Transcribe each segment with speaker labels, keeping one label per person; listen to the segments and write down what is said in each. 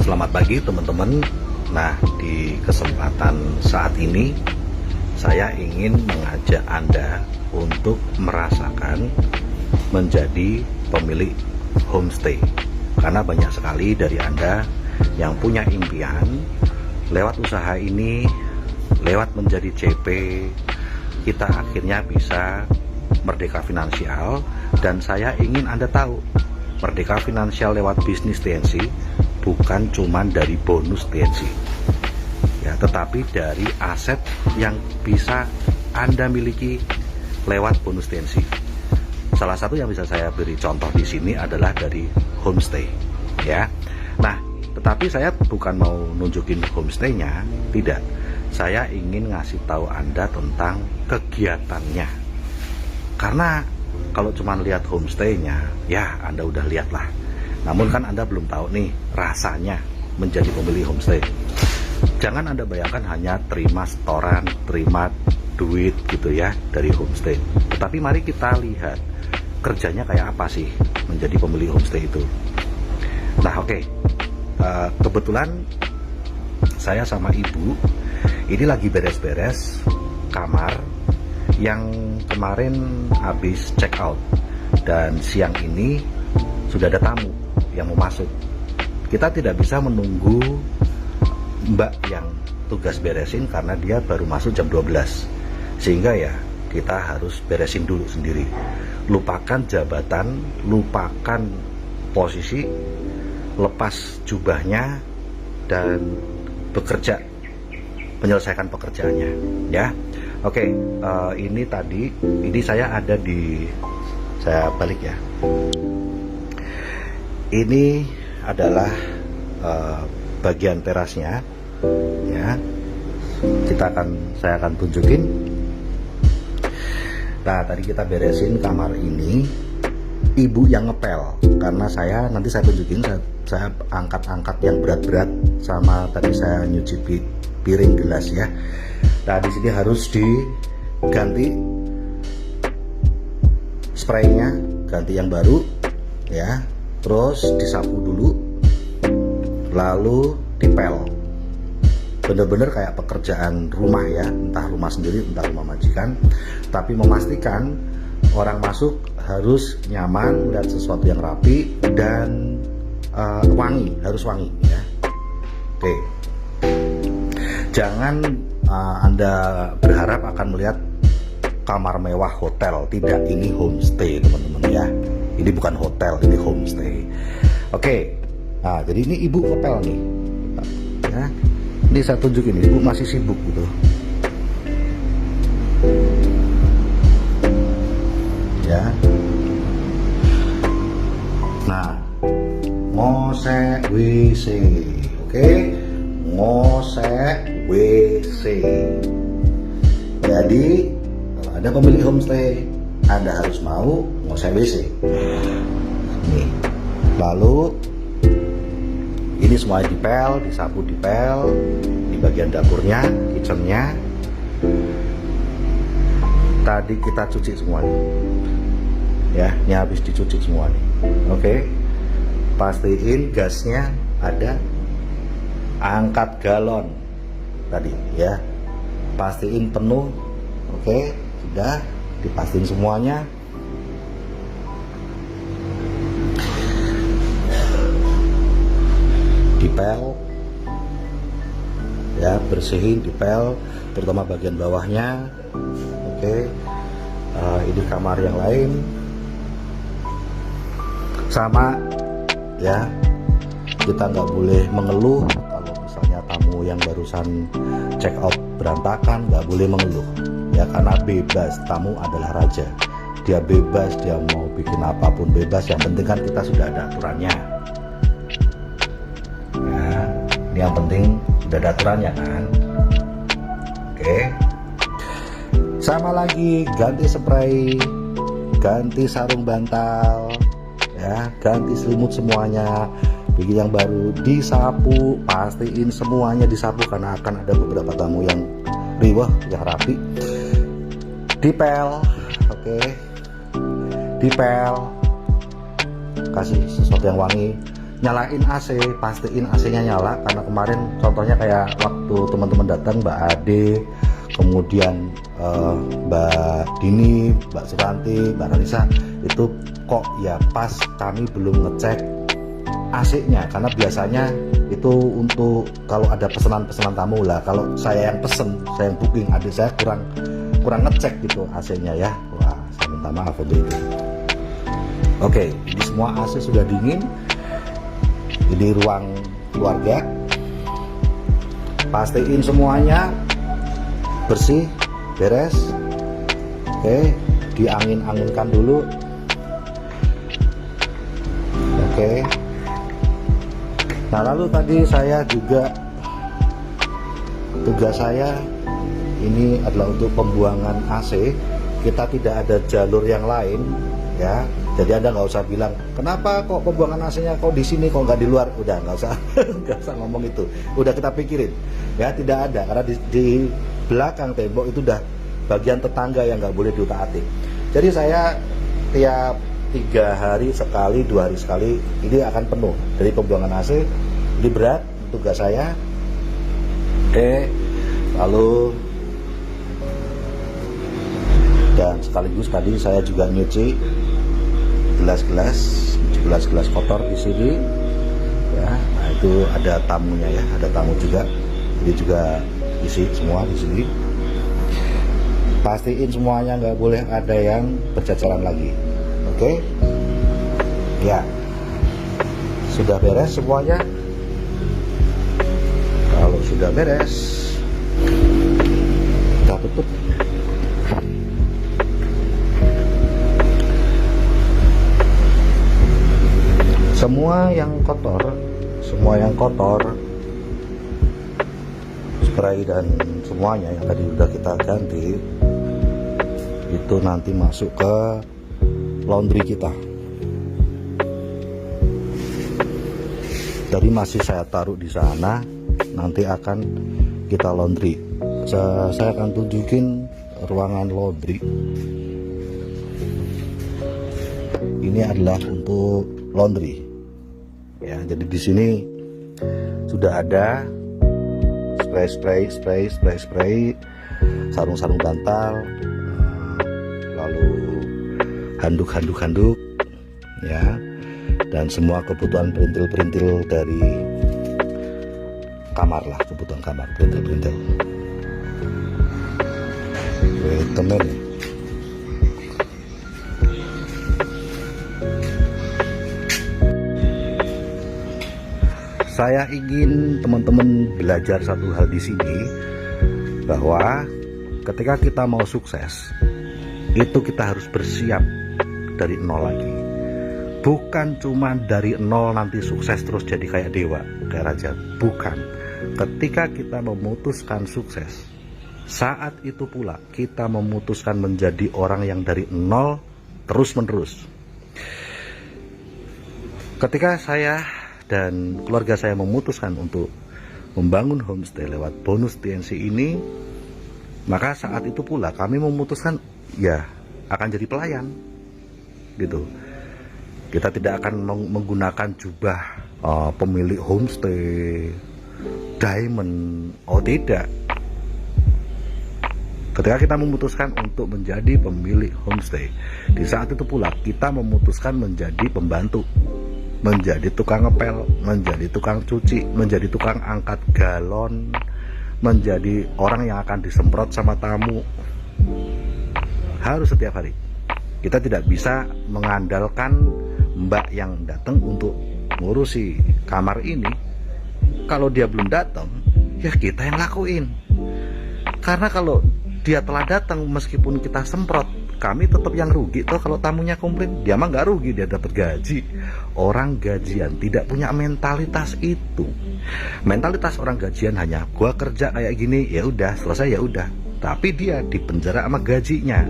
Speaker 1: Selamat pagi teman-teman. Nah, di kesempatan saat ini saya ingin mengajak Anda untuk merasakan menjadi pemilik homestay. Karena banyak sekali dari Anda yang punya impian lewat usaha ini, lewat menjadi CP, kita akhirnya bisa merdeka finansial. Dan saya ingin Anda tahu, merdeka finansial lewat bisnis TNC bukan cuma dari bonus TNC ya, tetapi dari aset yang bisa Anda miliki lewat bonus TNC. Salah satu yang bisa saya beri contoh di sini adalah dari homestay ya. Nah, tetapi saya bukan mau nunjukin homestaynya, tidak. Saya ingin ngasih tahu Anda tentang kegiatannya. Karena kalau cuma lihat homestaynya, ya Anda udah lihat lah. Namun kan Anda belum tahu nih rasanya menjadi pemilik homestay. Jangan Anda bayangkan hanya terima setoran, terima duit gitu ya dari homestay. Tetapi mari kita lihat kerjanya kayak apa sih menjadi pemilik homestay itu. Nah oke, kebetulan saya sama ibu ini lagi beres-beres kamar yang kemarin habis check out. Dan siang ini sudah ada tamu yang mau masuk. Kita tidak bisa menunggu mbak yang tugas beresin karena dia baru masuk jam 12. Sehingga ya kita harus beresin dulu sendiri. Lupakan jabatan, lupakan posisi, lepas jubahnya dan bekerja, menyelesaikan pekerjaannya ya. Oke, ini saya ada di, saya balik ya. Ini adalah bagian terasnya ya. Saya akan tunjukin. Nah, tadi kita beresin kamar ini, ibu yang ngepel karena nanti saya tunjukin, saya angkat-angkat yang berat-berat, sama tadi saya nyuci piring gelas ya. Nah, di sini harus diganti spraynya, ganti yang baru ya. Terus disapu dulu, lalu dipel. Bener-bener kayak pekerjaan rumah ya, entah rumah sendiri, entah rumah majikan. Tapi memastikan orang masuk harus nyaman, melihat sesuatu yang rapi dan wangi, harus wangi ya. Oke, jangan Anda berharap akan melihat kamar mewah hotel. Tidak, ini homestay teman-teman ya. Ini bukan hotel, ini homestay. Oke, nah jadi ini ibu ngepel nih ya. Ini saya tunjukin, ibu masih sibuk gitu ya. Nah, ngosek WC, oke, ngosek WC. Jadi kalau Anda pemilik homestay, Anda harus mau ngosek WC. Nih. Lalu ini semua dipel, disapu, dipel. Di bagian dapurnya, kitchennya. Tadi kita cuci semua nih. Ya, ini habis dicuci semua nih. Oke. Pastiin gasnya ada. Angkat galon tadi ya. Pastiin penuh. Oke, sudah dipastiin semuanya. Dipel ya, bersihin, dipel terutama bagian bawahnya. Oke. Ini kamar yang lain sama ya. Kita nggak boleh mengeluh kalau misalnya tamu yang barusan check out berantakan, nggak boleh mengeluh ya, karena bebas. Tamu adalah raja, dia bebas, dia mau bikin apapun bebas. Yang penting kan kita sudah ada aturannya ya. Ini yang penting sudah ada aturannya kan. Oke, sama lagi ganti spray, ganti sarung bantal ya, ganti selimut semuanya. Bikin yang baru, disapu, pastiin semuanya disapu karena akan ada beberapa tamu yang riweh, yang rapi. Dipel, oke. Dipel, kasih sesuatu yang wangi. nyalain AC, pastiin AC-nya nyala, karena kemarin contohnya kayak waktu teman-teman datang, Mbak Ade, kemudian Mbak Dini, Mbak Sukanti, Mbak Ranisa, itu kok ya pas kami belum ngecek AC-nya, karena biasanya itu untuk kalau ada pesanan-pesanan tamu lah. Kalau saya yang pesen, saya yang booking, adik saya kurang ngecek gitu AC-nya ya. Wah, saya minta maaf untuk itu. Oke, ini semua AC sudah dingin. Ini ruang keluarga, pastiin semuanya bersih, beres. Oke, diangin-anginkan dulu. Oke. Nah, lalu tadi saya juga, tugas saya ini adalah untuk pembuangan AC. Kita tidak ada jalur yang lain ya, jadi Anda nggak usah bilang kenapa kok pembuangan AC-nya kok di sini kok nggak di luar. Udah nggak usah nggak usah ngomong itu, udah kita pikirin ya, tidak ada, karena di belakang tembok itu udah bagian tetangga yang nggak boleh diutak-atik. Jadi saya tiap 3 hari sekali, 2 hari sekali ini akan penuh dari pembuangan AC. Ini berat tugas saya. Oke, lalu dan sekaligus tadi saya juga nyuci gelas-gelas kotor di sini ya. Nah, itu ada tamunya ya, ada tamu juga, ini juga isi semua di sini. Pastiin semuanya, nggak boleh ada yang berceceran lagi. Oke ya, sudah beres semuanya. Kalau sudah beres, kita tutup. Semua yang kotor, spray dan semuanya yang tadi udah kita ganti, itu nanti masuk ke laundry kita. Jadi masih saya taruh di sana, nanti akan kita laundry. Saya akan tunjukin ruangan laundry. Ini adalah untuk laundry ya. Jadi di sini sudah ada spray, sarung-sarung bantal, lalu handuk ya, dan semua kebutuhan perintil dari kamar lah, kebutuhan kamar, perintil. Temen ya. Saya ingin teman-teman belajar satu hal di sini, bahwa ketika kita mau sukses, itu kita harus bersiap dari nol lagi. Bukan cuma dari nol nanti sukses terus jadi kayak dewa, kayak raja. Bukan. Ketika kita memutuskan sukses, saat itu pula kita memutuskan menjadi orang yang dari nol terus menerus. Ketika saya dan keluarga saya memutuskan untuk membangun homestay lewat bonus TNC ini, maka saat itu pula kami memutuskan ya akan jadi pelayan gitu. Kita tidak akan menggunakan jubah pemilik homestay, diamond, tidak. Ketika kita memutuskan untuk menjadi pemilik homestay, di saat itu pula kita memutuskan menjadi pembantu, menjadi tukang ngepel, menjadi tukang cuci, menjadi tukang angkat galon, menjadi orang yang akan disemprot sama tamu. Harus setiap hari. Kita tidak bisa mengandalkan mbak yang datang untuk ngurusi kamar ini. Kalau dia belum datang, ya kita yang lakuin. Karena kalau dia telah datang, meskipun kita semprot, kami tetap yang rugi. Toh kalau tamunya komplain, dia mah nggak rugi, dia dapat gaji. Orang gajian tidak punya mentalitas itu. Mentalitas orang gajian hanya gua kerja kayak gini, ya udah selesai, ya udah. Tapi dia dipenjara sama gajinya.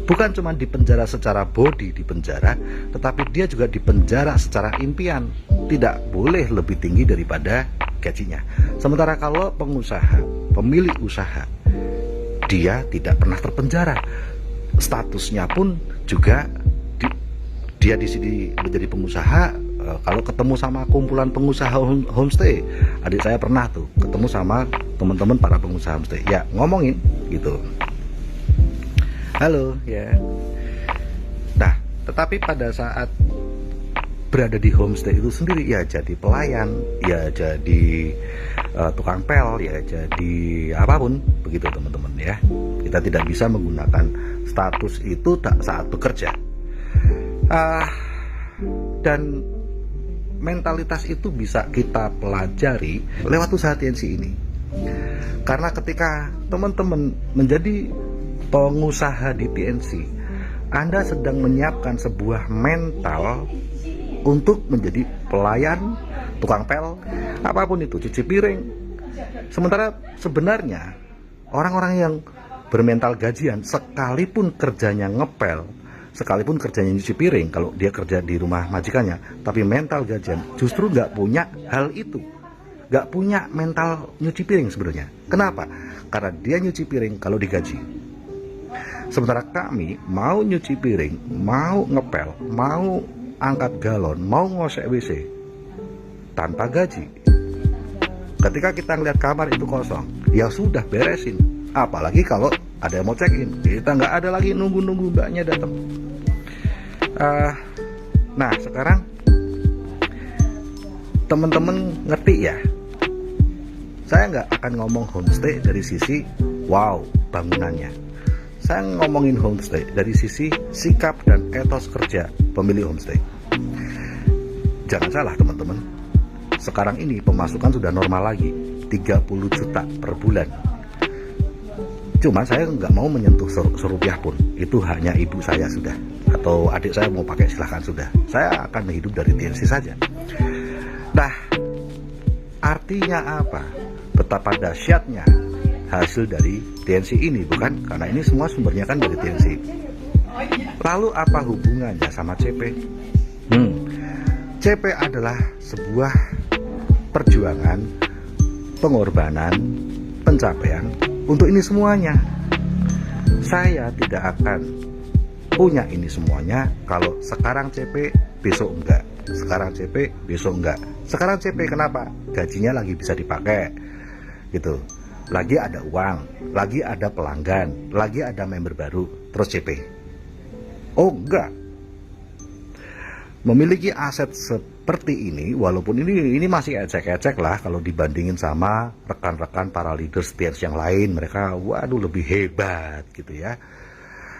Speaker 1: Bukan cuma dipenjara secara body dipenjara, tetapi dia juga dipenjara secara impian. Tidak boleh lebih tinggi daripada gajinya. Sementara kalau pengusaha, pemilik usaha, dia tidak pernah terpenjara. Statusnya pun juga dia di sini menjadi pengusaha, Kalau ketemu sama kumpulan pengusaha homestay, adik saya pernah tuh ketemu sama teman-teman para pengusaha homestay, ya ngomongin gitu, halo ya. Nah, tetapi pada saat berada di homestay itu sendiri, ya jadi pelayan, ya jadi tukang pel, ya jadi apapun begitu teman-teman ya. Kita tidak bisa menggunakan status itu saat bekerja. Dan mentalitas itu bisa kita pelajari lewat usaha TNC ini. Karena ketika teman-teman menjadi pengusaha di TNC, Anda sedang menyiapkan sebuah mental untuk menjadi pelayan, tukang pel, apapun itu, cuci piring. Sementara sebenarnya orang-orang yang bermental gajian, sekalipun kerjanya ngepel, sekalipun kerjanya nyuci piring, kalau dia kerja di rumah majikannya, tapi mental gajian, justru nggak punya hal itu, nggak punya mental nyuci piring sebenarnya. Kenapa? Karena dia nyuci piring kalau digaji. Sementara kami mau nyuci piring, mau ngepel, mau angkat galon, mau ngosek WC tanpa gaji. Ketika kita ngeliat kamar itu kosong, ya sudah beresin. Apalagi kalau ada yang mau check in, kita nggak ada lagi nunggu-nunggu mbaknya datang. Nah sekarang teman-teman ngerti ya, saya nggak akan ngomong homestay dari sisi wow bangunannya. Saya ngomongin homestay dari sisi sikap dan etos kerja pemilik homestay. Jangan salah teman-teman, sekarang ini pemasukan sudah normal lagi, 30 juta per bulan. Cuma saya nggak mau menyentuh serupiah pun, itu hanya ibu saya sudah, atau adik saya mau pakai silahkan sudah. Saya akan hidup dari TNC saja. Nah, artinya apa? Betapa dahsyatnya hasil dari TNC ini, bukan? Karena ini semua sumbernya kan dari TNC. Lalu apa hubungannya sama CP? CP adalah sebuah perjuangan, pengorbanan, pencapaian untuk ini semuanya. Saya tidak akan punya ini semuanya kalau sekarang CP, besok enggak. Sekarang CP, besok enggak. Sekarang CP kenapa? Gajinya lagi bisa dipakai gitu. Lagi ada uang, lagi ada pelanggan, lagi ada member baru, terus CP. Oh enggak. Memiliki aset seperti ini, walaupun ini masih ecek-ecek lah kalau dibandingin sama rekan-rekan para leaders TNC yang lain, mereka waduh lebih hebat gitu ya.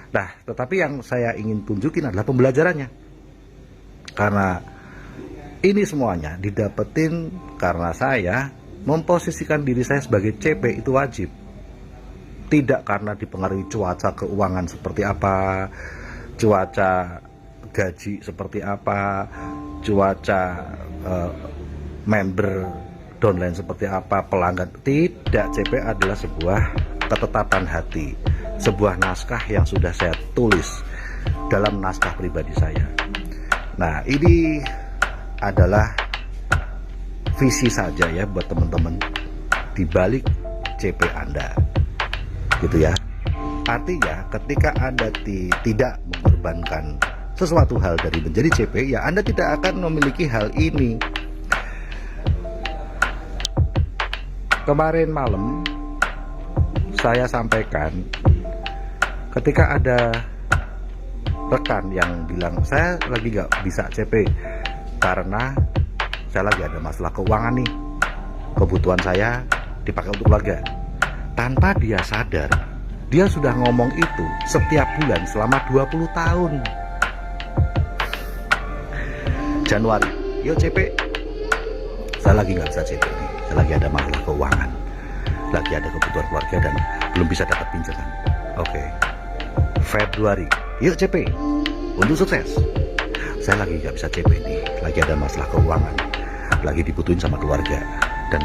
Speaker 1: Nah, tetapi yang saya ingin tunjukin adalah pembelajarannya. Karena ini semuanya didapetin karena saya memposisikan diri saya sebagai CP itu wajib. Tidak karena dipengaruhi cuaca keuangan seperti apa, cuaca gaji seperti apa, cuaca member downline seperti apa, pelanggan. Tidak, CP adalah sebuah ketetapan hati, sebuah naskah yang sudah saya tulis dalam naskah pribadi saya. Nah, ini adalah visi saja ya buat teman-teman di balik CP Anda, gitu ya. Artinya ketika Anda tidak mengorbankan sesuatu hal dari menjadi CP, ya Anda tidak akan memiliki hal ini. Kemarin malam saya sampaikan, ketika ada rekan yang bilang saya lagi nggak bisa CP karena saya lagi ada masalah keuangan nih, kebutuhan saya dipakai untuk keluarga. Tanpa dia sadar, dia sudah ngomong itu setiap bulan selama 20 tahun. Januari, yuk CP, saya lagi nggak bisa CP nih, saya lagi ada masalah keuangan, lagi ada kebutuhan keluarga dan belum bisa dapat pinjaman. Oke. Februari, yuk CP, untuk sukses, saya lagi nggak bisa CP nih, lagi ada masalah keuangan, lagi dibutuhin sama keluarga dan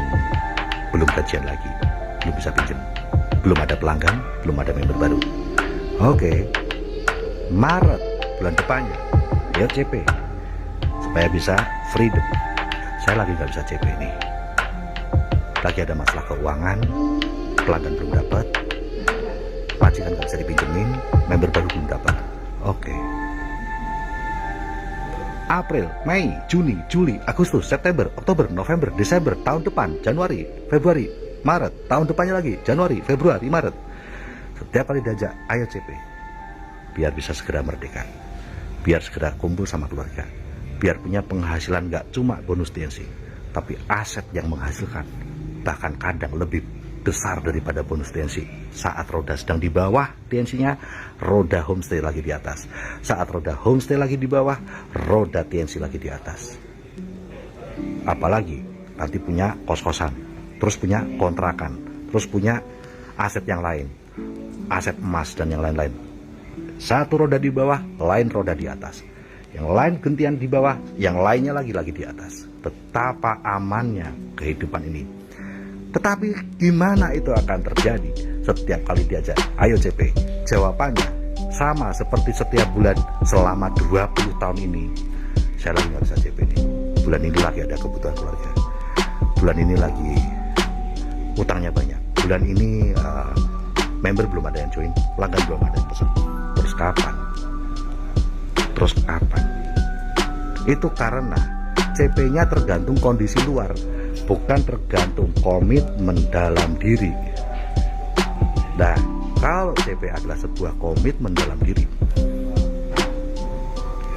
Speaker 1: belum gajian lagi, belum bisa pinjam, belum ada pelanggan, belum ada member baru. Oke. Maret, bulan depannya, yuk CP, supaya bisa freedom, saya lagi nggak bisa CP nih, lagi ada masalah keuangan, pelanggan belum dapat, majikan nggak bisa dipinjemin, member baru belum dapat. Oke. April, Mei, Juni, Juli, Agustus, September, Oktober, November, Desember, tahun depan, Januari, Februari, Maret, tahun depannya lagi, Januari, Februari, Maret. Setiap kali diajak, ayo CP, biar bisa segera merdeka, biar segera kumpul sama keluarga, biar punya penghasilan nggak cuma bonus TNC, tapi aset yang menghasilkan, bahkan kadang lebih besar daripada bonus TNC. Saat roda sedang di bawah TNC-nya, roda homestay lagi di atas. Saat roda homestay lagi di bawah, roda TNC lagi di atas. Apalagi nanti punya kos-kosan, terus punya kontrakan, terus punya aset yang lain, aset emas dan yang lain-lain. Satu roda di bawah, lain roda di atas. Yang lain gentian di bawah, yang lainnya lagi di atas. Betapa amannya kehidupan ini. Tetapi gimana itu akan terjadi setiap kali diajak, ayo CP? Jawabannya sama seperti setiap bulan selama 20 tahun ini. Saya lagi nggak bisa CP nih. Bulan ini lagi ada kebutuhan keluarga. Bulan ini lagi utangnya banyak. Bulan ini member belum ada yang join, pelanggan belum ada yang pesan. Terus kapan? Terus kapan? Itu karena CP-nya tergantung kondisi luar, bukan tergantung komitmen dalam diri. Nah, kalau CP adalah sebuah komitmen dalam diri,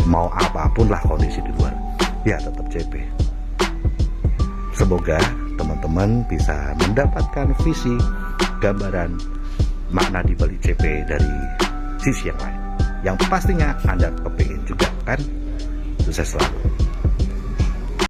Speaker 1: mau apapun lah kondisi di luar, ya tetap CP. Semoga teman-teman bisa mendapatkan visi, gambaran, makna di balik CP dari sisi yang lain. Yang pastinya Anda kepingin juga kan? Sukses selalu.